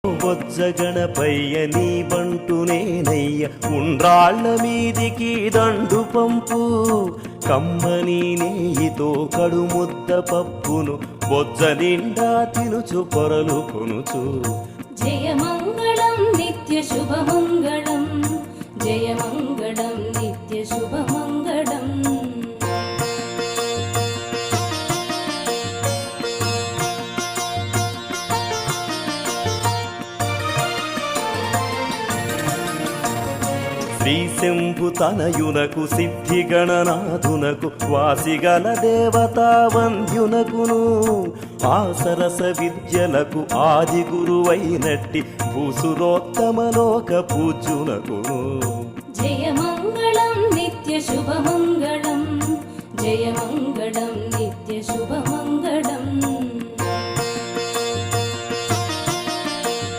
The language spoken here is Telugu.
బొజ్జగణపయ్య నీ బంటు నేనయ్య ఉండ్రాళ్ళ మీదికి దండు పంపు కమ్మని నెయ్యితో కడుముద్ద పప్పును బొజ్జ నిండా తినుచు పొరలు కొనుచు. జయమంగళం నిత్య శుభమంగళం, జయమంగళం నిత్య శుభమంగళం. శ్రీశంభు తనయునకు సిద్ధి గణనాథునకు వాసిగల దేవతా వంద్యునకును ఆసరస విద్యలకు ఆది గురువైనట్టి భూసురోత్తమలోక పూజ్యునకును. జయమంగళం నిత్య శుభమంగళం, జయమంగళం